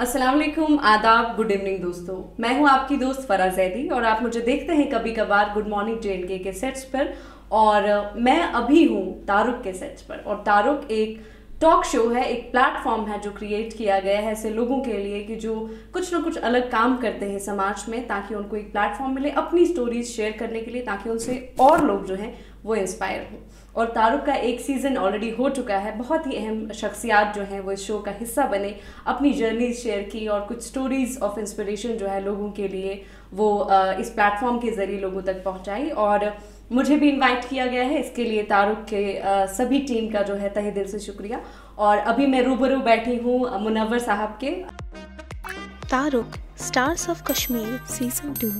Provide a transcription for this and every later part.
अस्सलाम वालेकुम, आदाब, गुड इवनिंग दोस्तों। मैं हूं आपकी दोस्त फरा जैदी और आप मुझे देखते हैं कभी कभार गुड मॉर्निंग JNK के सेट्स पर। और मैं अभी हूं तारुक के सेट्स पर। और तारुक एक टॉक शो है, एक प्लेटफॉर्म है जो क्रिएट किया गया है ऐसे लोगों के लिए कि जो कुछ ना कुछ अलग काम करते हैं समाज में, ताकि उनको एक प्लेटफॉर्म मिले अपनी स्टोरीज शेयर करने के लिए, ताकि उनसे और लोग जो हैं वो इंस्पायर हों। और तारुक का एक सीज़न ऑलरेडी हो चुका है। बहुत ही अहम शख्सियात जो हैं वो इस शो का हिस्सा बने, अपनी जर्नी शेयर की और कुछ स्टोरीज ऑफ इंस्पिरेशन जो है लोगों के लिए वो इस प्लेटफॉर्म के ज़रिए लोगों तक पहुंचाई। और मुझे भी इनवाइट किया गया है, इसके लिए तारुक के सभी टीम का जो है तहे दिल से शुक्रिया। और अभी मैं रूबरू बैठी हूँ मुनव्वर साहब के। तारुक स्टार्स ऑफ कश्मीर सीजन 2।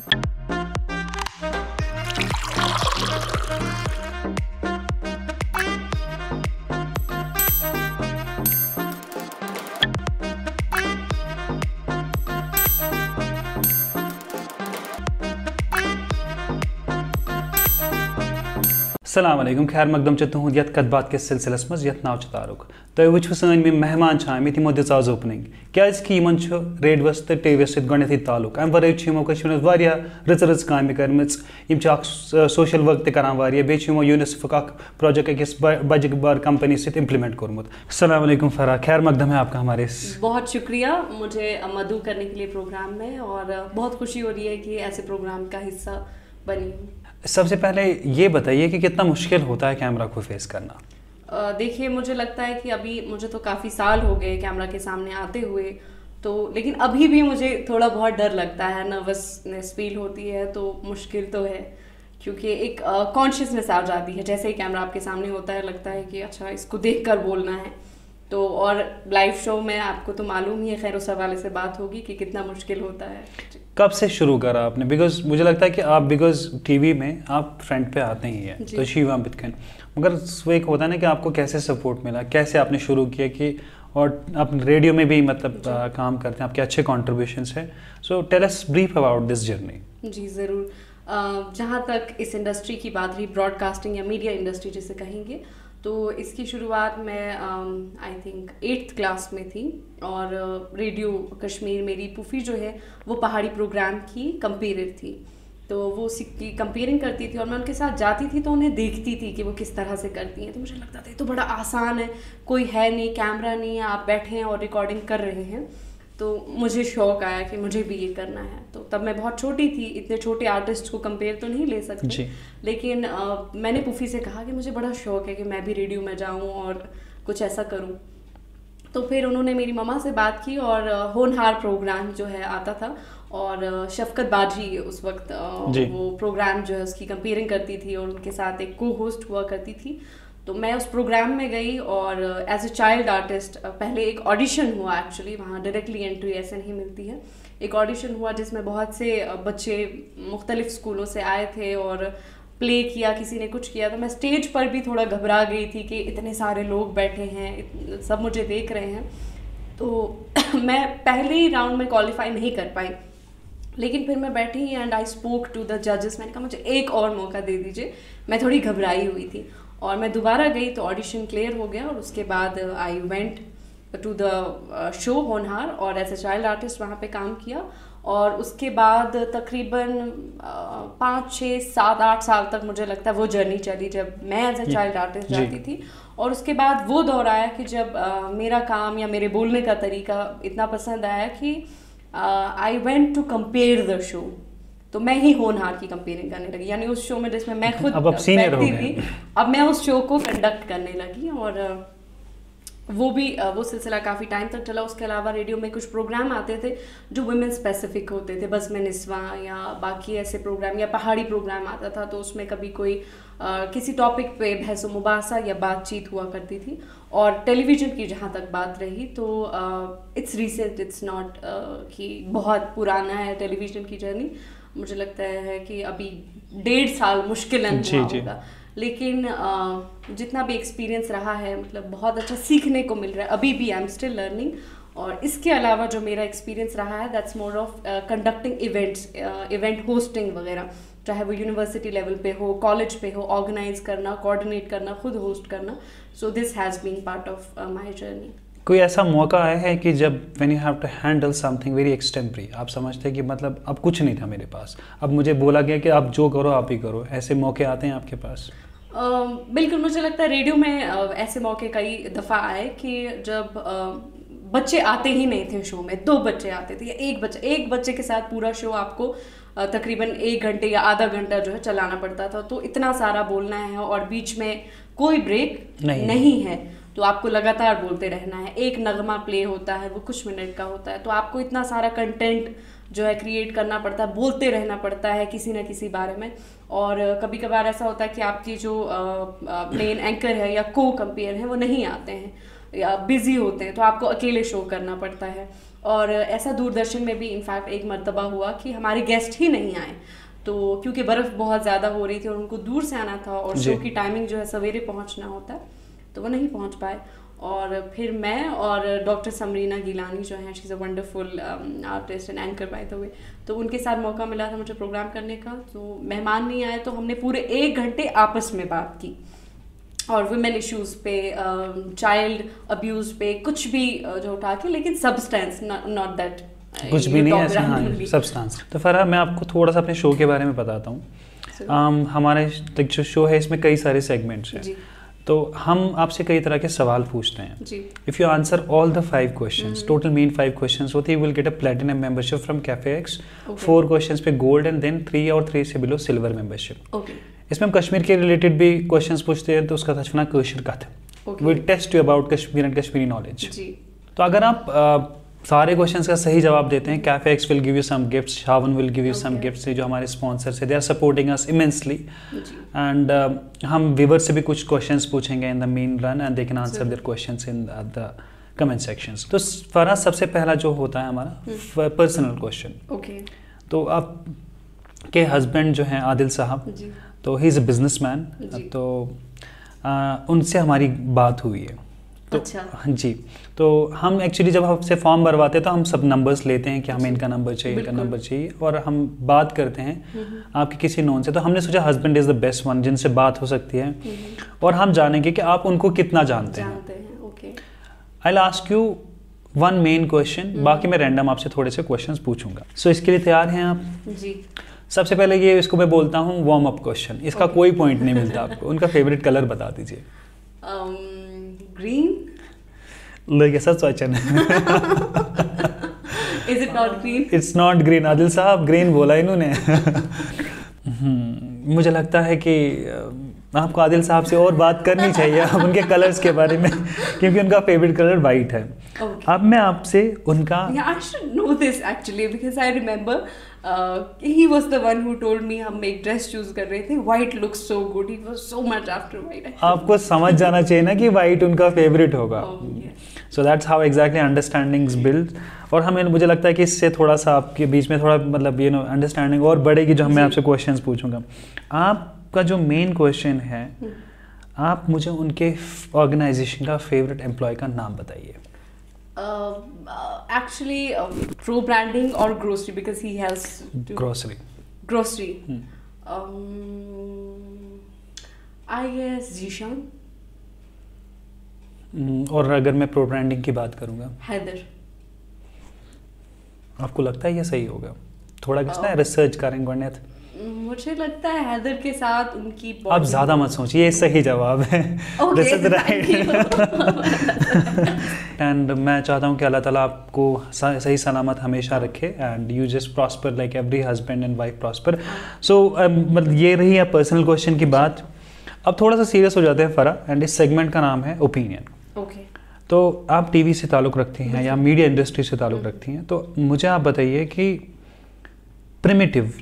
अस्सलाम वालेकुम, खैर मकदम च तुहद यथ कत बात के सिलसिलस मज यथ नाव तारुक। तुम वो सन मेहमान आमित यमो दिज आज ओपनिंग क्या रेडियोस तो टीवीस सत्य ताल्लुक। अमे वर रच रच काम कर सोशल वर्क तक बे यूनिसेफ प्रोजेक्ट अकिस बज बार कंपनी सत इम्प्लीमेंट कोर्मुत। अस्सलाम वालेकुम फरा, खैर मकदम है आपका हमारे। बहुत शुक्रिया मुझे मदऊ करने के लिए प्रोग्राम में, और बहुत खुशी हो रही है कि ऐसे प्रोग्राम का हिस्सा बनी हूँ। सबसे पहले ये बताइए कि कितना मुश्किल होता है कैमरा को फेस करना। देखिए, मुझे लगता है कि अभी मुझे तो काफ़ी साल हो गए कैमरा के सामने आते हुए, तो लेकिन अभी भी मुझे थोड़ा बहुत डर लगता है, नर्वसनेस फील होती है। तो मुश्किल तो है क्योंकि एक कॉन्शियसनेस आ जाती है जैसे ही कैमरा आपके सामने होता है, लगता है कि अच्छा इसको देख कर बोलना है। तो और लाइव शो में आपको तो मालूम ही है, खैर उस हवाले से बात होगी कि कितना मुश्किल होता है। कब से शुरू करा आपने? बिकॉज मुझे लगता है कि आप टीवी में आप फ्रंट पे आते ही हैं, तो शीवा बितकन, मगर वो एक होता है ना कि आपको कैसे सपोर्ट मिला, कैसे आपने शुरू किया कि, और आप रेडियो में भी मतलब काम करते हैं, आपके अच्छे कॉन्ट्रीब्यूशंस हैं। So tell us brief about this journey. जी ज़रूर। जहाँ तक इस इंडस्ट्री की बात रही, ब्रॉडकास्टिंग या मीडिया इंडस्ट्री जिसे कहेंगे, तो इसकी शुरुआत मैं आई थिंक 8th क्लास में थी। और रेडियो कश्मीर, मेरी फूफी जो है वो पहाड़ी प्रोग्राम की कंपेयर थी, तो वो कंपेयरिंग करती थी और मैं उनके साथ जाती थी तो उन्हें देखती थी कि वो किस तरह से करती हैं। तो मुझे लगता था ये तो बड़ा आसान है, कोई है नहीं, कैमरा नहीं है, आप बैठे हैं और रिकॉर्डिंग कर रहे हैं। तो मुझे शौक़ आया कि मुझे भी ये करना है। तो तब मैं बहुत छोटी थी, इतने छोटे आर्टिस्ट को कंपेयर तो नहीं ले सकती, लेकिन मैंने पुफी से कहा कि मुझे बड़ा शौक़ है कि मैं भी रेडियो में जाऊं और कुछ ऐसा करूं। तो फिर उन्होंने मेरी मम्मा से बात की और होनहार प्रोग्राम जो है आता था, और शफकत बाजी उस वक्त वो प्रोग्राम जो है उसकी कंपेयरिंग करती थी और उनके साथ एक को होस्ट हुआ करती थी। तो मैं उस प्रोग्राम में गई और एज ए चाइल्ड आर्टिस्ट पहले एक ऑडिशन हुआ। एक्चुअली वहाँ डायरेक्टली एंट्री ऐसे नहीं मिलती है। एक ऑडिशन हुआ जिसमें बहुत से बच्चे मुख्तलिफ स्कूलों से आए थे और प्ले किया, किसी ने कुछ किया। तो मैं स्टेज पर भी थोड़ा घबरा गई थी कि इतने सारे लोग बैठे हैं, सब मुझे देख रहे हैं। तो मैं पहले ही राउंड में क्वालिफाई नहीं कर पाई, लेकिन फिर मैं बैठी and I spoke to the जजेस। मैंने कहा मुझे एक और मौका दे दीजिए। मैं थोड़ी घबराई हुई थी और मैं दोबारा गई तो ऑडिशन क्लियर हो गया। और उसके बाद I went to the show Honhaar और एज ए चाइल्ड आर्टिस्ट वहाँ पे काम किया। और उसके बाद तकरीबन 5, 6, 7, 8 साल तक मुझे लगता है वो जर्नी चली जब मैं एज ए चाइल्ड आर्टिस्ट जाती थी। और उसके बाद वो दौर आया कि जब मेरा काम या मेरे बोलने का तरीका इतना पसंद आया कि I went to compere the show. तो मैं ही होनहार की कंपेयरिंग करने लगी, यानी उस शो में जिसमें मैं खुद बैठती थी, अब मैं उस शो को कंडक्ट करने लगी। और वो सिलसिला काफ़ी टाइम तक चला। उसके अलावा रेडियो में कुछ प्रोग्राम आते थे जो वुमेन स्पेसिफिक होते थे, बस में निस्वा या बाकी ऐसे प्रोग्राम, या पहाड़ी प्रोग्राम आता था तो उसमें कभी कोई किसी टॉपिक पे बहस मुबासा या बातचीत हुआ करती थी। और टेलीविज़न की जहाँ तक बात रही तो इट्स रीसेंट, इट्स नॉट कि बहुत पुराना है टेलीविज़न की जर्नी। मुझे लगता है कि अभी 1.5 साल मुश्किलन हुआ होगा, लेकिन जितना भी एक्सपीरियंस रहा है मतलब बहुत अच्छा सीखने को मिल रहा है। अभी भी आई एम स्टिल लर्निंग। और इसके अलावा जो मेरा एक्सपीरियंस रहा है that's more of conducting events, event hosting वगैरह, चाहे वो यूनिवर्सिटी लेवल पे हो, कॉलेज पे हो, ऑर्गेनाइज करना, कोऑर्डिनेट करना, खुद होस्ट करना। So this has been part of my journey. कोई ऐसा मौका आया है कि जब when you have to handle something very extempore, आप समझते हैं कि मतलब अब कुछ नहीं था मेरे पास, अब मुझे बोला गया कि आप जो करो आप ही करो, ऐसे मौके आते हैं आपके पास? बिल्कुल, मुझे लगता है रेडियो में ऐसे मौके कई दफ़ा आए कि जब बच्चे आते ही नहीं थे शो में, 2 बच्चे आते थे या एक बच्चे के साथ पूरा शो आपको तकरीबन 1 घंटे या आधा घंटा जो है चलाना पड़ता था। तो इतना सारा बोलना है और बीच में कोई ब्रेक नहीं है, तो आपको लगातार बोलते रहना है। एक नगमा प्ले होता है, वो कुछ मिनट का होता है, तो आपको इतना सारा कंटेंट जो है क्रिएट करना पड़ता है, बोलते रहना पड़ता है किसी न किसी बारे में। और कभी कभार ऐसा होता है कि आपकी जो मेन एंकर है या को कंपेयर है वो नहीं आते हैं या बिजी होते हैं, तो आपको अकेले शो करना पड़ता है। और ऐसा दूरदर्शन में भी इनफैक्ट एक मर्तबा हुआ कि हमारे गेस्ट ही नहीं आए, तो क्योंकि बर्फ़ बहुत ज़्यादा हो रही थी और उनको दूर से आना था और शो की टाइमिंग जो है सवेरे पहुंचना होता है, तो वो नहीं पहुंच पाए। और फिर मैं और डॉक्टर समरीना गिलानी जो हैं, she is a wonderful artist and anchor by the way, तो उनके साथ मौका मिला था मुझे प्रोग्राम करने का। तो मेहमान नहीं आए तो हमने पूरे 1 घंटे आपस में बात की और वुमेन इश्यूज़ पे, चाइल्ड अब्यूज़ पे, कुछ भी जो उठा के, लेकिन सब्सटेंस, नॉट दैट कुछ भी नहीं ऐसा, हाँ, सब्सटेंस। तो फराह, मैं आपको थोड़ा सा अपने शो के बारे में बताता हूँ। हमारे जो शो है इसमें कई सारे सेगमेंट्स हैं, तो हम आपसे कई तरह के सवाल पूछते हैं। If you answer all the 5 questions, total main 5 questions होते हैं, you will get a platinum membership from cafe x. 4 questions पे गोल्ड एंड देन 3 और 3 से बिलो सिल्वर मेंबरशिप। इसमें हम कश्मीर के रिलेटेड भी क्वेश्चंस पूछते हैं, तो उसका तर्जुमा Kashmir Kath, will test you about Kashmir and Kashmiri knowledge. तो अगर आप सारे क्वेश्चंस का सही जवाब देते हैं, cafe X will give you some gifts, Shavan will give you some gifts, जो हमारे स्पॉन्सर्स है, they are supporting us immensely. And हम व्यूवर से भी कुछ क्वेश्चंस पूछेंगे in the main run and they can answer their questions in the comment sections. तो फराह, सबसे पहला जो होता है हमारा पर्सनल क्वेश्चन। तो आप के हस्बैंड जो हैं आदिल साहब, तो ही इज़ अ बिजनेसमैन, तो उनसे हमारी बात हुई है। तो हाँ जी, तो हम एक्चुअली जब आपसे फॉर्म भरवाते हैं तो हम सब नंबर्स लेते हैं कि हमें इनका नंबर चाहिए, इनका नंबर चाहिए, और हम बात करते हैं आपके किसी नोन से। तो हमने सोचा husband is the best one जिनसे बात हो सकती है, और हम जानेंगे कि आप उनको कितना जानते हैं। I will ask you 1 main question, बाकी मैं रैंडम आपसे थोड़े से क्वेश्चंस पूछूंगा। सो इसके लिए तैयार हैं आप? जी। सबसे पहले ये, इसको मैं बोलता हूँ वार्म अप क्वेश्चन, इसका कोई पॉइंट नहीं मिलता आपको। उनका फेवरेट कलर बता दीजिए। ग्रीन। लोग ऐसा सोचन Is it not green? It's not green। Adil साहब ग्रीन बोला इन्होंने। मुझे लगता है कि आपको आदिल साहब से और बात करनी चाहिए उनके कलर्स के बारे में, क्योंकि उनका फेवरेट कलर वाइट है। अब मैं आपसे उनका I should know this actually because I remember he was the one who told me हम एक ड्रेस चूज कर रहे थे, white looks so good, he was so much after white। आपको समझ जाना चाहिए ना कि वाइट उनका फेवरेट होगा। So that's how exactly understandings build। और हमें, मुझे लगता है कि इससे थोड़ा सा आपके बीच में थोड़ा मतलब अंडरस्टैंडिंग और बढ़ेगी जो मैं आपसे क्वेश्चंस पूछूंगा। आपका जो मेन क्वेश्चन है, आप मुझे उनके ऑर्गेनाइजेशन का फेवरेट एम्प्लॉय का नाम बताइए। Actually pro branding or grocery because he has grocery I guess Zishan। और अगर मैं प्रो ब्रांडिंग की बात करूंगा, हैदर। आपको लगता है ये सही होगा? थोड़ा किसने रिसर्च करेंगे गणित? मुझे लगता है हैदर के साथ उनकी आप ज़्यादा मत सोचिए, ये सही जवाब है। This is right. एंड मैं चाहता हूँ कि अल्लाह ताला आपको सही सलामत हमेशा रखे and you just prosper like every husband and wife prosper. So मतलब ये रही है पर्सनल क्वेश्चन की बात। अब थोड़ा सा सीरियस हो जाते हैं फराह, एंड इस सेगमेंट का नाम है ओपिनियन। तो आप टीवी से ताल्लुक़ रखती हैं या मीडिया इंडस्ट्री से ताल्लुक़ रखती हैं, तो मुझे आप बताइए कि प्रिमिटिव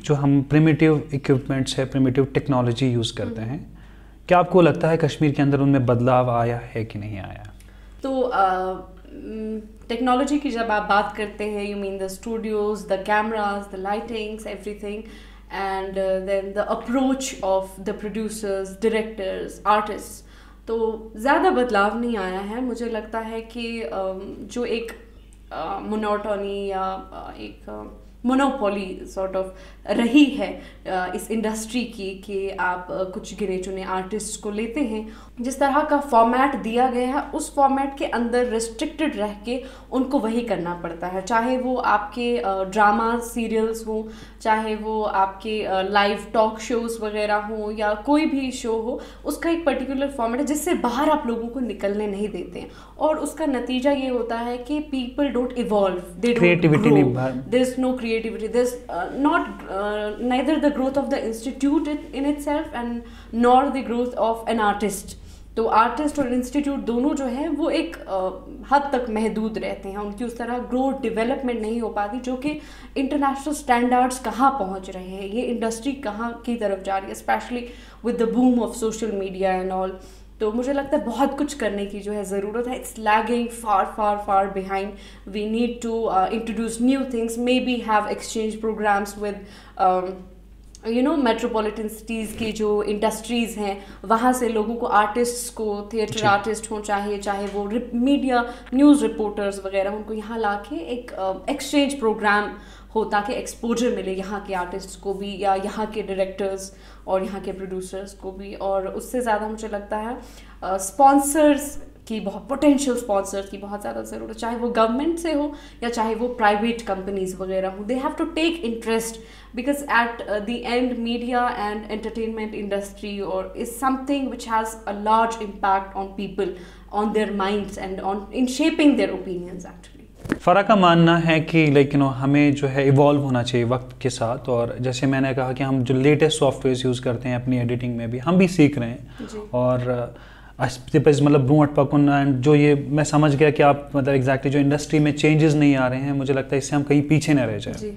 इक्विपमेंट्स है, प्रिमिटिव टेक्नोलॉजी यूज़ करते हैं, क्या आपको लगता है कश्मीर के अंदर उनमें बदलाव आया है कि नहीं आया? तो टेक्नोलॉजी की जब आप बात करते हैं, you mean the studios, the cameras, the lightings, everything, and then the approach of the producers, directors, artist, तो ज़्यादा बदलाव नहीं आया है। मुझे लगता है कि जो एक मोनोटोनी या एक मोनोपोली सॉर्ट ऑफ रही है इस इंडस्ट्री की कि आप कुछ गिने चुने आर्टिस्ट को लेते हैं, जिस तरह का फॉर्मेट दिया गया है उस फॉर्मेट के अंदर रिस्ट्रिक्टेड रह के उनको वही करना पड़ता है, चाहे वो आपके ड्रामा सीरियल्स हों, चाहे वो आपके लाइव टॉक शोज़ वगैरह हों या कोई भी शो हो, उसका एक पर्टिकुलर फॉर्मेट है जिससे बाहर आप लोगों को निकलने नहीं देते हैं, और उसका नतीजा ये होता है कि people don't evolve, they don't grow, there is no creativity, there's neither the growth of the institute in itself and nor the growth of an artist. तो आर्टिस्ट और इंस्टीट्यूट दोनों जो है वो एक हद तक महदूद रहते हैं, उनकी उस तरह ग्रोथ डेवलपमेंट नहीं हो पाती, जो कि इंटरनेशनल स्टैंडर्ड्स कहाँ पहुँच रहे हैं, ये इंडस्ट्री कहाँ की तरफ जा रही है, specially with the boom of social media and all. तो मुझे लगता है बहुत कुछ करने की जो है ज़रूरत है, it's lagging far far far behind, we need to introduce new things, maybe have exchange programs with metropolitan cities की जो इंडस्ट्रीज़ हैं वहाँ से लोगों को, आर्टिस्ट्स को, थिएटर आर्टिस्ट हों चाहे वो मीडिया न्यूज़ रिपोर्टर्स वगैरह, उनको यहाँ ला के एक एक्सचेंज प्रोग्राम हो ताकि एक्सपोजर मिले यहाँ के आर्टिस्ट्स को भी या यहाँ के डायरेक्टर्स और यहाँ के प्रोड्यूसर्स को भी। और उससे ज़्यादा मुझे लगता है स्पॉन्सर्स की, बहुत पोटेंशियल स्पॉन्सर्स की बहुत ज़्यादा ज़रूरत, चाहे वो गवर्नमेंट से हो या चाहे वो प्राइवेट कंपनीज वगैरह हो, they have to take interest because at the end media and entertainment industry और is something which has a large impact on people, on their minds and on in shaping their opinions actually. Farah का मानना है कि हमें जो है evolve होना चाहिए वक्त के साथ, और जैसे मैंने कहा कि हम जो लेटेस्ट सॉफ्टवेयर यूज़ करते हैं अपनी एडिटिंग में भी हम भी सीख रहे हैं, और मतलब ब्रूट पकुन, एंड जो ये मैं समझ गया कि आप मतलब एग्जैक्टली जो इंडस्ट्री में चेंजेस नहीं आ रहे हैं, मुझे लगता है इससे हम कहीं पीछे न रह जाए।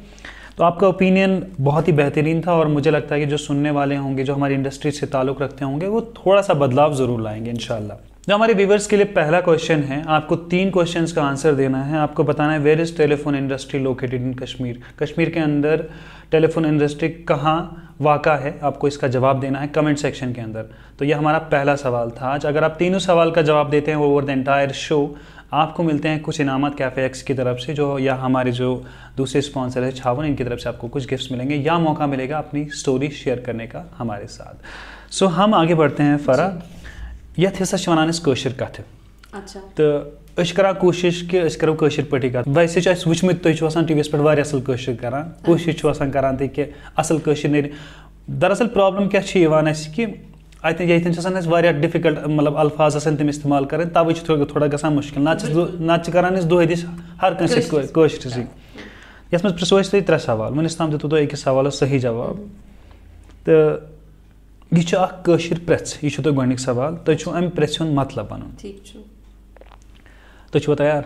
तो आपका ओपिनियन बहुत ही बेहतरीन था, और मुझे लगता है कि जो सुनने वाले होंगे, जो हमारी इंडस्ट्री से ताल्लुक़ रखते होंगे, वो थोड़ा सा बदलाव ज़रूर लाएंगे इंशाल्लाह। जो हमारे व्यूवर्स के लिए पहला क्वेश्चन है, आपको 3 क्वेश्चंस का आंसर देना है। आपको बताना है where is telephone industry located in Kashmir, Kashmir के अंदर टेलीफोन इंडस्ट्री कहाँ वाक़ा है, आपको इसका जवाब देना है कमेंट सेक्शन के अंदर। तो ये हमारा पहला सवाल था आज। अगर आप तीनों सवाल का जवाब देते हैं ओवर द एंटायर शो, आपको मिलते हैं कुछ इनामत कैफ़े एक्स की तरफ से, जो या हमारे जो दूसरे स्पॉन्सर है छावन, इनकी तरफ से आपको कुछ गिफ्ट्स मिलेंगे या मौका मिलेगा अपनी स्टोरी शेयर करने का हमारे साथ। सो हम आगे बढ़ते हैं फ़रा। यथ हसा वनान कशर कथ, अच्छा, तो करा कोशिश कि करो कशर पटी कथ। वैसे वुचमुत तुम टीवी पे वारिया असल कशर करान, कोशिश करान कि असल कशर नेर। दरअसल प्रॉब्लम क्या कि अतन वारिया डिफिकल्ट मतलब अल्फाज तम इस्तेमाल कर, तवे थोड़ा गसान मुश्किल, ना करान दोह दिस हर कशर कशरसी। यस मज प्रिसो 3 सवाल, वनस ताम दितु तुम अकिस सवाल सही जवाब। तो यह कशर प्रेथ, यह तुम गोनिक सवाल, तुम अम प्रेथ हुंद मतलब वन। तुम तैयार?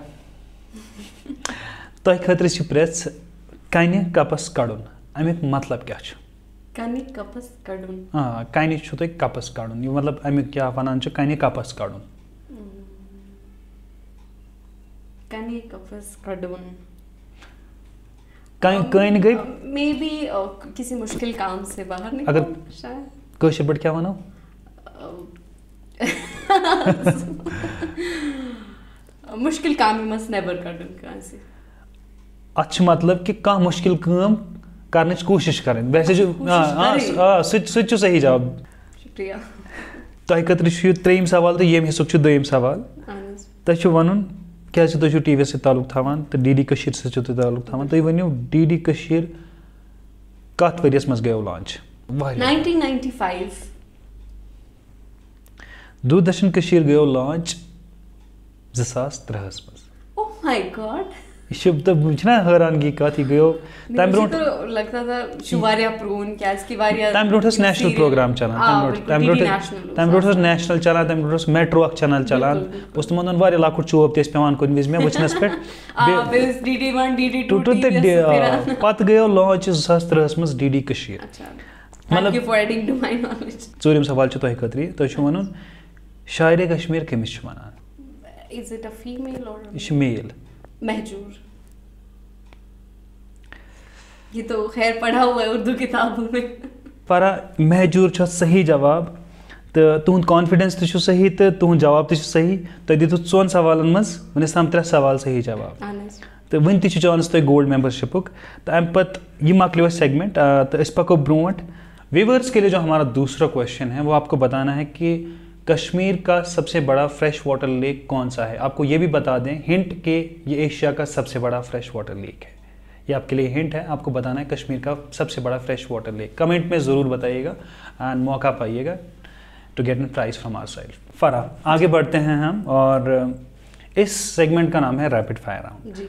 तुम खतर प्रेथ कन कपस कड़न, अमुक मतलब क्या? कन कपस कड़न, हाँ, कन तुम कपस कड़न, यह मतलब अमुक क्या वनान कन कपस कड़न। कन कपस कड़न कन गई मे बी किसी मुश्किल काम से बाहर निकल, अगर शायद कशर बट क्या वनो मुश्किल काम मस नेबर कड़न कांसे। अच्छा, मतलब कि कह मुश्किल काम करने कोशिश करें, वैसे जो सही सही जवाब। शुक्रिया। तुम खतर 3 सवाल, तो ये हिस्सुक 2 सवाल। तुम वन क्या तुम टीवी से ताल्लुक थवान, तो डी कशीर से ताल्लुक थवान, तुम वनो डी कशीर कत वरियस मज गयो लॉन्च? 1995। दूरदर्शन कशीर गयो लॉन्च 2003 मज। ओह माय गॉड, यह हैरानगी कत गयो तम ब्रो लगता था शुवारिया प्रोन क्या इसकी वारिया तम ब्रो नेशनल प्रोग्राम चलान, तम ब्रो नेशनल चलान, तम ब्रो मेट्रो अख चैनल चलान, उस तुम वारिया लकुट चोप ते पेवान कुन विज मे वचनस पे DD1 DD2 पत गयो लॉन्च 2003 मज D Kashir. Thank you for adding to my knowledge. 4 सवाल तुम खतर तुम वन शायर कश्मीर कमिस वनान? Is it a female or यह मेल? महजूर। ये तो खैर पढ़ा हुआ है उर्दू किताबों में। पर महजूर सही जवाब, तो तुहद कॉन्फिडेंस तो सही, तो तुहद जवाब तो सही। तुम दितु 4 सवालन मज, वनस ताम 3 सवाल सही जवाब। तो वन ती चांस तो गोल्ड मेंबरशिप तो अम पत ये मकलो सेगमेंट तो इस पको ब्रोट व्यूअर्स के लिए जो हमारा दूसरा क्वेश्चन है वो आपको बताना है कि कश्मीर का सबसे बड़ा फ्रेश वाटर लेक कौन सा है। आपको ये भी बता दें हिंट कि ये एशिया का सबसे बड़ा फ्रेश वाटर लेक है। ये आपके लिए हिंट है, आपको बताना है कश्मीर का सबसे बड़ा फ्रेश वाटर लेक। कमेंट में ज़रूर बताइएगा एंड मौका पाइएगा to get an prize from our side. Farah आगे बढ़ते हैं हम और इस सेगमेंट का नाम है रैपिड फायर राउंड।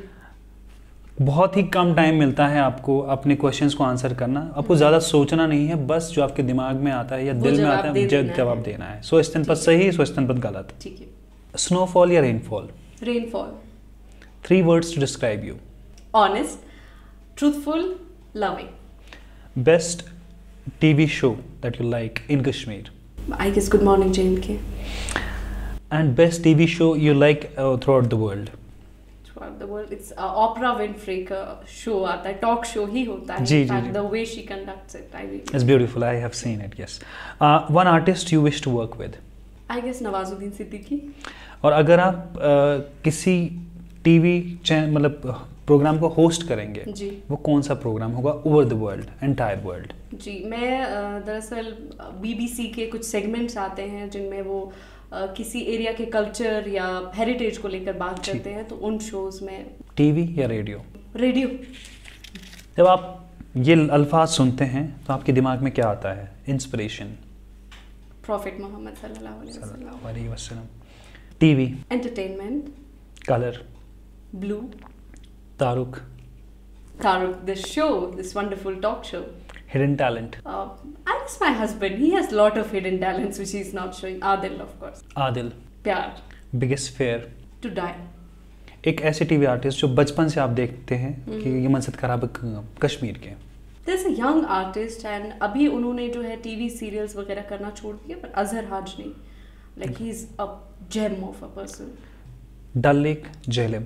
बहुत ही कम टाइम मिलता है आपको अपने क्वेश्चंस को आंसर करना। आपको ज़्यादा सोचना नहीं है, बस जो आपके दिमाग में आता है या दिल में आता है जवाब देना है। सो इस पर सही, सो इस पर गलत। ठीक है। स्नोफॉल या rainfall? Rainfall. 3 words to describe you? Honest, truthful, loving. Best TV show that you like in Kashmir? I guess Good Morning JNK. And best TV show you like throughout the world? Throughout the world, it's Oprah Winfrey का show आता है, talk show ही होता है। जी, जी, the way she conducts it, I really. It's beautiful. I have seen it. Yes. One artist you wish to work with? I guess Nawazuddin Siddiqui. और अगर आप किसी TV channel मतलब प्रोग्राम को होस्ट करेंगे जी, वो कौन सा प्रोग्राम होगा over the world, entire world? जी, मैं दरअसल BBC के कुछ सेगमेंट्स आते हैं जिनमें वो किसी एरिया के कल्चर या हेरिटेज को लेकर बात करते हैं, तो उन शोज में। टीवी या रेडियो? रेडियो। जब आप ये अल्फाज सुनते हैं तो आपके दिमाग में क्या आता है? इंस्पिरेशन? प्रॉफिट मोहम्मद सल्लल्लाहु अलैहि वसल्लम। TV? Entertainment. Colour? Blue. Taruk? Taruk, this show, this wonderful talk show. Hidden talent? I guess my husband, he has lot of hidden talents which he's not showing. Adil, of course. Adil? प्यार। Biggest fear? To die. एक ऐसे TV artist जो बचपन से आप देखते हैं कि ये मनसद खराब कश्मीर के। There's a young artist and अभी उन्होंने जो है टीवी सीरियल्स वगैरह करना छोड़ दिया, पर Azhar Hajni, like he's a gem of a person. Dal lake, Jhelum?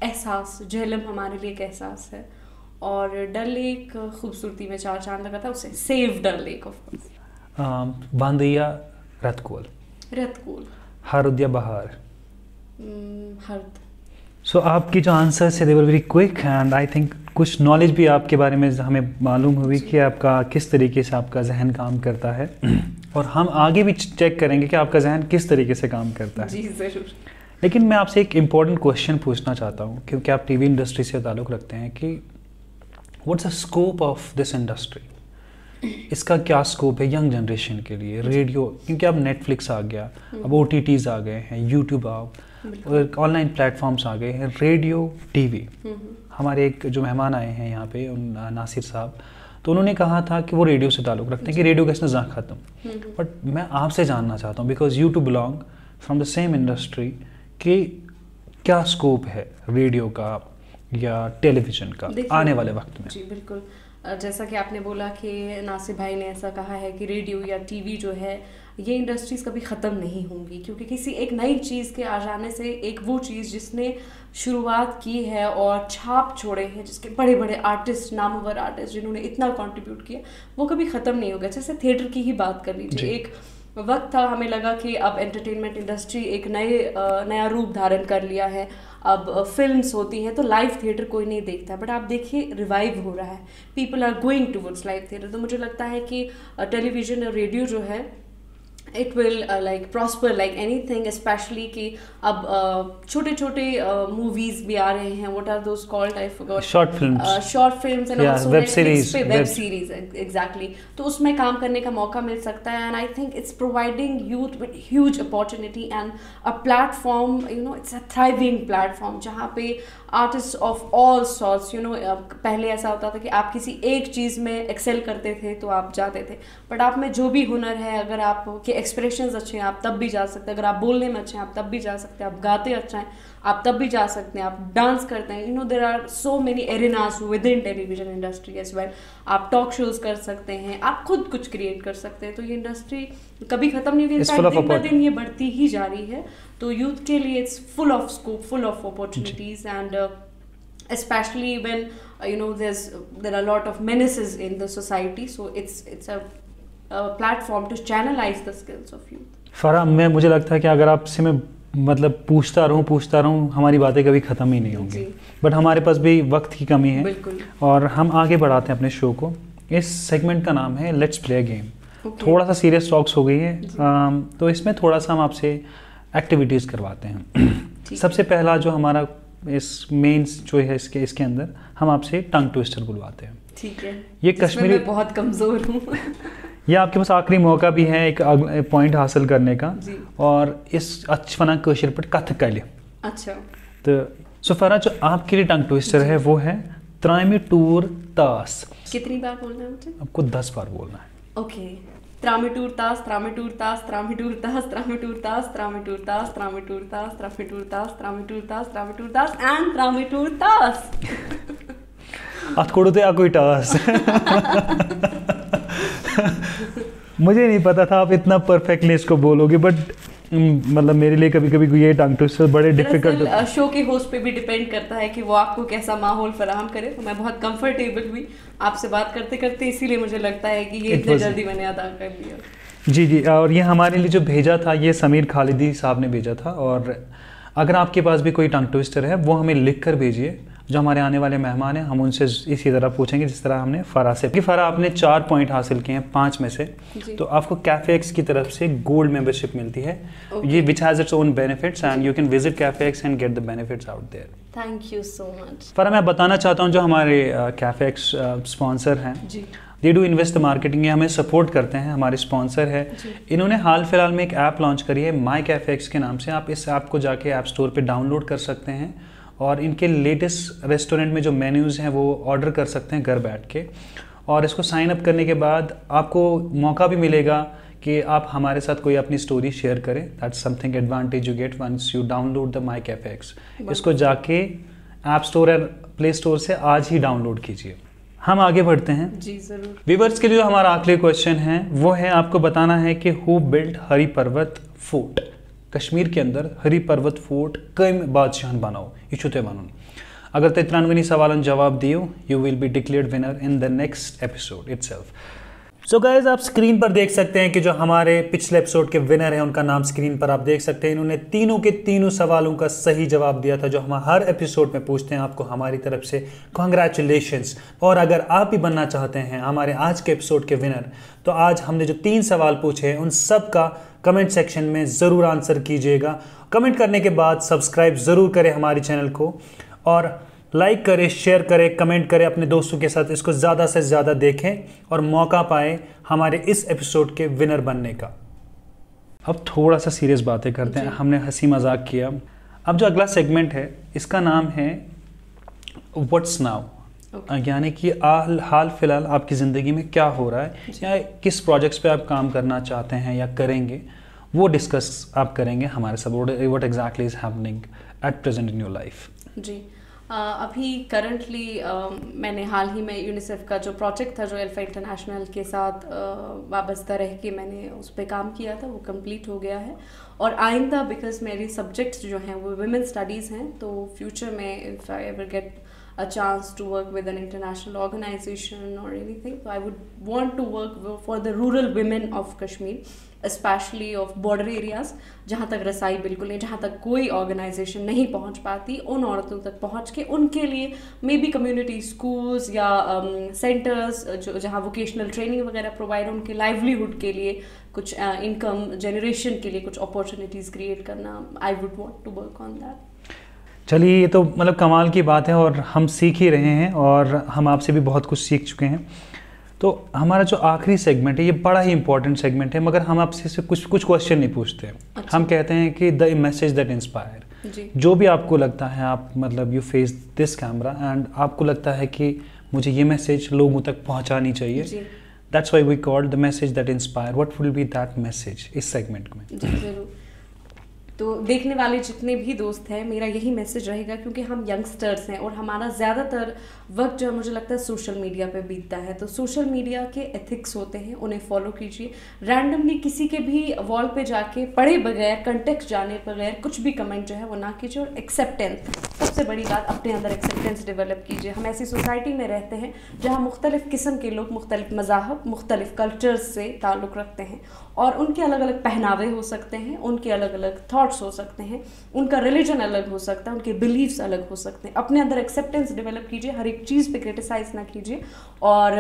एहसास, झेलम हमारे लिए एक एहसास है और डल लेक खूबसूरती में 4 चांद लगा था उसे। Save Dal lake of course. बांदिया, रतकोल? रतकोल। हरद या बहार? हरद। सो आपकी जो आंसर है they were very quick and I think कुछ नॉलेज भी आपके बारे में हमें मालूम हुई कि आपका किस तरीके से आपका जहन काम करता है और हम आगे भी चेक करेंगे कि आपका जहन किस तरीके से काम करता है। जी ज़रूर। लेकिन मैं आपसे एक इम्पॉर्टेंट क्वेश्चन पूछना चाहता हूँ क्योंकि आप टीवी इंडस्ट्री से ताल्लुक़ रखते हैं कि what's the scope of this industry? इसका क्या स्कोप है यंग जनरेशन के लिए? रेडियो, क्योंकि अब नेटफ्लिक्स आ गया, अब OTTs आ गए हैं, यूट्यूब और ऑनलाइन प्लेटफॉर्म्स आ गए हैं, रेडियो, टीवी। हमारे एक जो मेहमान आए हैं यहाँ पे नासिर साहब, तो उन्होंने कहा था कि वो रेडियो से ताल्लुक़ रखते हैं कि रेडियो कैसे जा ख़त्म। बट मैं आपसे जानना चाहता हूँ because you too belong from the same industry कि क्या स्कोप है रेडियो का या टेलीविज़न का आने वाले वक्त में? जी बिल्कुल, जैसा कि आपने बोला कि नासिर भाई ने ऐसा कहा है कि रेडियो या टीवी जो है ये इंडस्ट्रीज़ कभी ख़त्म नहीं होंगी, क्योंकि किसी एक नई चीज़ के आ जाने से एक वो चीज़ जिसने शुरुआत की है और छाप छोड़े हैं, जिसके बड़े बड़े आर्टिस्ट, नामवर आर्टिस्ट जिन्होंने इतना कंट्रीब्यूट किया, वो कभी ख़त्म नहीं होगा। जैसे थिएटर की ही बात कर लीजिए, एक वक्त था हमें लगा कि अब एंटरटेनमेंट इंडस्ट्री एक नया रूप धारण कर लिया है, अब फिल्म्स होती हैं तो लाइव थिएटर कोई नहीं देखता, बट आप देखिए रिवाइव हो रहा है, people are going towards live theatre. तो मुझे लगता है कि टेलीविज़न और रेडियो जो है it will like prosper like anything, specially कि अब छोटे छोटे मूवीज भी आ रहे हैं, what are those called, I forgot, short films and also web series exactly. तो उसमें काम करने का मौका मिल सकता है and I think it's providing youth with huge opportunity and a platform, you know, it's a thriving platform जहाँ पे artist of all sorts, you know, पहले ऐसा होता था कि आप किसी एक चीज़ में एक्सेल करते थे तो आप जाते थे, बट आप में जो भी हुनर है, अगर आपके एक्सप्रेशंस अच्छे हैं आप तब भी जा सकते हैं, अगर आप बोलने में अच्छे हैं आप तब भी जा सकते हैं, आप गाते अच्छा हैं आप तब भी जा सकते हैं, आप डांस करते हैं, you know, there are so many arenas within television industry as well. आप टॉक शोज कर सकते हैं, आप खुद कुछ क्रिएट कर सकते हैं, तो ये इंडस्ट्री कभी खत्म नहीं होगी, दिन ब दिन ये बढ़ती ही जा रही है। तो यूथ के लिए it's full of scope, full of opportunities and especially when you know there are a lot of menaces in the society, so it's a platform to channelize the skills of youth. फरा, मुझे लगता है कि अगर आपसे मैं मतलब पूछता रहूँ हमारी बातें कभी ख़त्म ही नहीं होंगी, बट हमारे पास भी वक्त की कमी है। बिल्कुल। और हम आगे बढ़ाते हैं अपने शो को। इस सेगमेंट का नाम है लेट्स प्ले गेम। थोड़ा सा सीरियस टॉक्स हो गई है, तो इसमें थोड़ा सा हम आपसे एक्टिविटीज़ करवाते हैं। सबसे पहला जो हमारा इस मेंस जो है इसके अंदर हम आपसे टंग ट्विस्टर बुलवाते हैं। ठीक है। ये कश्मीरी, मैं बहुत कमज़ोर हूँ। ये आपके पास आखिरी मौका भी है एक पॉइंट हासिल करने का, और इस अच्छी कशर पर कथ कल। अच्छा। तो सुफरा जो आपके लिए टंग ट्विस्टर है वो है त्रामी टूर तास। कितनी बार बोलना है मुझे? आपको 10 बार बोलना है। ओके। त्रामिटूर तास, त्रामिटूर तास, त्रामिटूर तास, त्रामिटूर तास, त्रामिटूर तास, त्रामिटूर तास, त्रामिटूर तास, त्रामिटूर तास, त्रामिटूर तास एंड त्रामिटूर तास। अत कोड़ते आ कोई टास। मुझे नहीं पता था आप इतना परफेक्टली इसको बोलोगे, बट मतलब मेरे लिए कभी कभी ये टंग ट्विस्टर बड़े डिफिकल्ट। शो के होस्ट पे भी डिपेंड करता है कि वो आपको कैसा माहौल फराहम करे। तो मैं बहुत कंफर्टेबल हुई आपसे बात करते करते, इसीलिए मुझे लगता है कि ये इतने जल्दी मैंने अदा कर दिया। जी, और ये हमारे लिए जो भेजा था ये समीर खालिदी साहब ने भेजा था। और अगर आपके पास भी कोई टंग ट्विस्टर है वो हमें लिख कर भेजिए। जो हमारे आने वाले मेहमान हैं हम उनसे इसी तरह पूछेंगे जिस तरह हमने फ़रा से। फ़रा आपने 4 पॉइंट हासिल किए हैं 5 में से, तो आपको कैफे एक्स की तरफ से गोल्ड मेंबरशिप मिलती है। ये which has its own benefits and you can visit cafe X and get the benefits out there. Thank you so much. Farah, मैं बताना चाहता हूँ जो हमारे कैफे एक्स स्पॉन्सर हैं, दे डू इन्वेस्ट मार्केटिंग, ये हमें सपोर्ट करते हैं, हमारे स्पॉन्सर है। इन्होंने हाल फिलहाल में एक ऐप लॉन्च करी है माई कैफे एक्स के नाम से। आप इस ऐप को जाके ऐप स्टोर पे डाउनलोड कर सकते हैं और इनके लेटेस्ट रेस्टोरेंट में जो मेन्यूज़ हैं वो ऑर्डर कर सकते हैं घर बैठ के। और इसको साइन अप करने के बाद आपको मौका भी मिलेगा कि आप हमारे साथ कोई अपनी स्टोरी शेयर करें। That's something advantage you get once you download the My Cafe X. इसको जाके ऐप स्टोर और प्ले स्टोर से आज ही डाउनलोड कीजिए। हम आगे बढ़ते हैं। जी ज़रूर। व्यूअर्स के लिए जो हमारा आखिरी क्वेश्चन है वो है आपको बताना है कि हु बिल्ड हरी पर्वत फोर्ट। कश्मीर के अंदर हरी पर्वत फोर्ट कम बादशाहन बनाओ ये ते वन। अगर ते 93 सवालन जवाब दियो you will be declared winner in the next episode itself. So guys, आप स्क्रीन पर देख सकते हैं कि जो हमारे पिछले एपिसोड के विनर हैं उनका नाम स्क्रीन पर आप देख सकते हैं। इन्होंने तीनों के तीनों सवालों का सही जवाब दिया था जो हम हर एपिसोड में पूछते हैं। आपको हमारी तरफ से कॉन्ग्रेचुलेशंस। और अगर आप भी बनना चाहते हैं हमारे आज के एपिसोड के विनर, तो आज हमने जो 3 सवाल पूछे हैं उन सब का कमेंट सेक्शन में ज़रूर आंसर कीजिएगा। कमेंट करने के बाद सब्सक्राइब ज़रूर करें हमारे चैनल को और लाइक करें, शेयर करें, कमेंट करें अपने दोस्तों के साथ। इसको ज़्यादा से ज़्यादा देखें और मौका पाएं हमारे इस एपिसोड के विनर बनने का। अब थोड़ा सा सीरियस बातें करते हैं। हमने हंसी मजाक किया। अब जो अगला सेगमेंट है इसका नाम है व्हाट्स नाउ, यानी कि हाल फिलहाल आपकी ज़िंदगी में क्या हो रहा है या किस प्रोजेक्ट्स पे आप काम करना चाहते हैं या करेंगे, वो डिस्कस आप करेंगे हमारे साथ। What exactly is happening at present in your life. जी, अभी करंटली मैंने हाल ही में यूनिसेफ का जो प्रोजेक्ट था जो अल्फा इंटरनेशनल के साथ वाबस्ता रह के मैंने उस पर काम किया था, वो कंप्लीट हो गया है। और आइंदा बिकॉज मेरी सब्जेक्ट्स जो हैं वो वुमेन स्टडीज़ हैं, तो फ्यूचर में if I ever get a chance to work with an international organization or anything, so I would want to work for the rural women of Kashmir, especially of border areas जहाँ तक रसाई बिल्कुल नहीं, जहाँ तक कोई organisation नहीं पहुँच पाती, उन औरतों तक पहुँच के उनके लिए मे बी कम्युनिटी स्कूल्स या सेंटर्स जो जहाँ वोकेशनल ट्रेनिंग वगैरह प्रोवाइड, उनके लाइवलीहुड के लिए कुछ इनकम जनरेशन के लिए कुछ अपॉर्चुनिटीज़ क्रिएट करना। I would want to work on that. चलिए, ये तो मतलब कमाल की बात है और हम सीख ही रहे हैं और हम आपसे भी बहुत कुछ सीख चुके हैं। तो हमारा जो आखिरी सेगमेंट है ये बड़ा ही इंपॉर्टेंट सेगमेंट है, मगर हम आपसे कुछ क्वेश्चन नहीं पूछते। अच्छा। हम कहते हैं कि द मैसेज दैट इंस्पायर। जो भी आपको लगता है, आप मतलब you face this camera and आपको लगता है कि मुझे ये मैसेज लोगों तक पहुँचानी चाहिए, that's why we called the message that inspire. What will be that message इस सेगमेंट में? जी जरूर। तो देखने वाले जितने भी दोस्त हैं, मेरा यही मैसेज रहेगा, क्योंकि हम यंगस्टर्स हैं और हमारा ज़्यादातर वक्त जो है मुझे लगता है सोशल मीडिया पे बीतता है। तो सोशल मीडिया के एथिक्स होते हैं, उन्हें फॉलो कीजिए। रैंडमली किसी के भी वॉल पे जाके पढ़े बगैर, कंटेक्स्ट जाने बगैर कुछ भी कमेंट जो है वो ना कीजिए। और एक्सेप्टेंस, सबसे बड़ी बात, अपने अंदर एक्सेप्टेंस डेवलप कीजिए। हम ऐसी सोसाइटी में रहते हैं जहाँ मुख्तलिफ़ किस्म के लोग मुख्तलिफ मज़ाहब, मुख्तलिफ कल्चर्स से ताल्लुक़ रखते हैं और उनके अलग अलग पहनावे हो सकते हैं, उनके अलग अलग थॉट थॉट्स हो सकते हैं, उनका रिलीजन अलग हो सकता है, उनके बिलीव्स अलग हो सकते हैं। अपने अंदर एक्सेप्टेंस डेवलप कीजिए, हर एक चीज़ पे क्रिटिसाइज ना कीजिए, और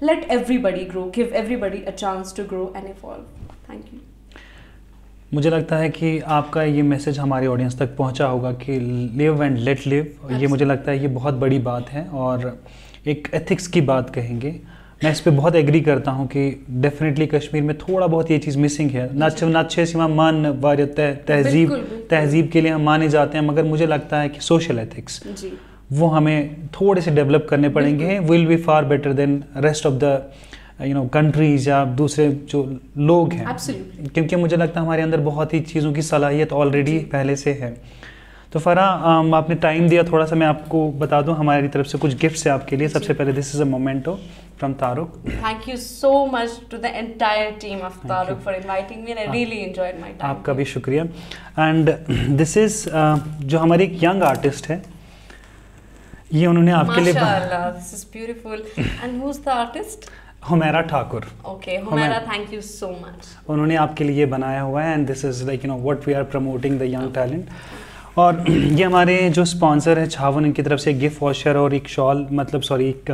let everybody grow, give everybody a chance to grow and evolve. Thank you. मुझे लगता है कि आपका ये मैसेज हमारी ऑडियंस तक पहुंचा होगा कि लिव एंड लेट लिव, ये मुझे लगता है ये बहुत बड़ी बात है और एक एथिक्स की बात कहेंगे। मैं इस पे बहुत एग्री करता हूँ कि डेफिनेटली कश्मीर में थोड़ा बहुत ये चीज़ मिसिंग है। नाचे सीमा मान वार्य तहजीब के लिए हम माने जाते हैं, मगर मुझे लगता है कि सोशल एथिक्स वो हमें थोड़े से डेवलप करने पड़ेंगे। Will be far better than rest of the countries या दूसरे जो लोग हैं। Absolutely. क्योंकि मुझे लगता है हमारे अंदर बहुत ही चीज़ों की सलाहियत ऑलरेडी पहले से है। तो फराह, आपने टाइम दिया, थोड़ा सा मैं आपको बता दूं हमारी तरफ से कुछ गिफ्ट्स है आपके लिए। सबसे पहले this is a memento from Taruk. Thank you so much to the entire team of Taruk for inviting me, I really enjoyed my time. आपका भी शुक्रिया। एंड दिस इज़ जो हमारे एक यंग आर्टिस्ट है, ये उन्होंने आपके लिए माशाल्लाह, this is beautiful. And who is the artist? Humaira Thakur. Okay, Humaira, thank you so much. उन्होंने आपके लिए बनाया हुआ है, and this is like what we are promoting the young talent. और ये हमारे जो स्पॉन्सर है छावन, इनकी तरफ से गिफ्ट वॉशर और एक शॉल, मतलब सॉरी एक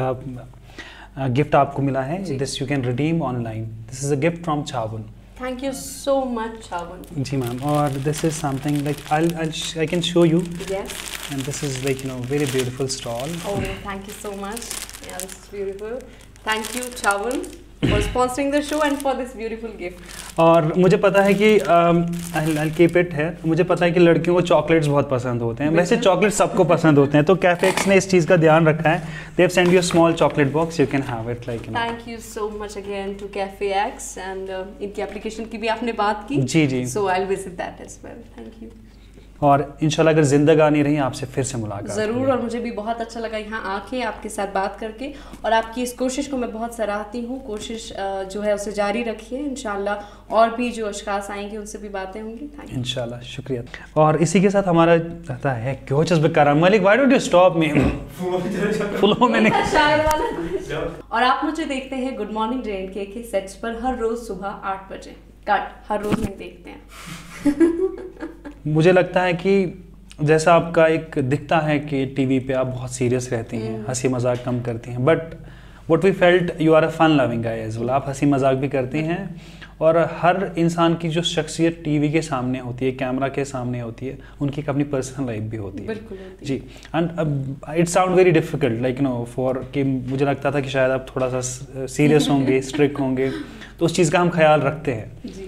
गिफ्ट आपको मिला है। This you can redeem online. This is a gift from Chhavan. Thank you so much Chhavan. जी मैम। और this is something like I can show you, yes, and this is like very beautiful stall. Oh thank you so much, yeah this is beautiful. Thank you Chhavan for sponsoring the show and for this beautiful gift. और मुझे पता है कि I'll keep it है, मुझे पता है कि लड़कियों को चॉकलेट्स बहुत पसंद होते हैं। वैसे चॉकलेट सबको पसंद होते हैं, तो कैफेक्स ने इस चीज़ का ध्यान रखा है। They have sent you a small chocolate box, you can have it like Thank you so much again to Cafe X, and इनकी एप्लीकेशन की भी आपने बात की। जी जी। So I'll visit that as well. Thank you. और इंशाल्लाह अगर जिंदगानी रही आपसे फिर से मुलाकात ज़रूर। और मुझे भी बहुत अच्छा लगा यहाँ आके आपके साथ बात करके, और आपकी इस कोशिश को मैं बहुत सराहती हूँ। कोशिश जो है उसे जारी रखिए, इंशाल्लाह और भी जो अशखास आएंगे उनसे भी बातें होंगी। Thank you. इंशाल्लाह, शुक्रिया। और इसी के साथ हमारा रहता है क्यों चस्प करार Malik, why don't you stop me? Flow में नहीं। शायर वाला। और आप मुझे देखते हैं गुड मॉर्निंग JNK के सेट्स पर हर रोज सुबह 8 बजे। कट, हर रोज नहीं देखते हैं। मुझे लगता है कि जैसा आपका एक दिखता है कि टीवी पे आप बहुत सीरियस रहती हैं, हंसी मजाक कम करती हैं, but what we felt you are a fun loving guy as well. आप हंसी मजाक भी करती हैं, और हर इंसान की जो शख्सियत टीवी के सामने होती है, कैमरा के सामने होती है, उनकी एक अपनी पर्सनल लाइफ भी होती है। बिल्कुल होती है। जी। And it sound very difficult like for कि मुझे लगता था कि शायद आप थोड़ा सा सीरियस होंगे, स्ट्रिक्ट होंगे, तो उस चीज़ का हम ख्याल रखते हैं।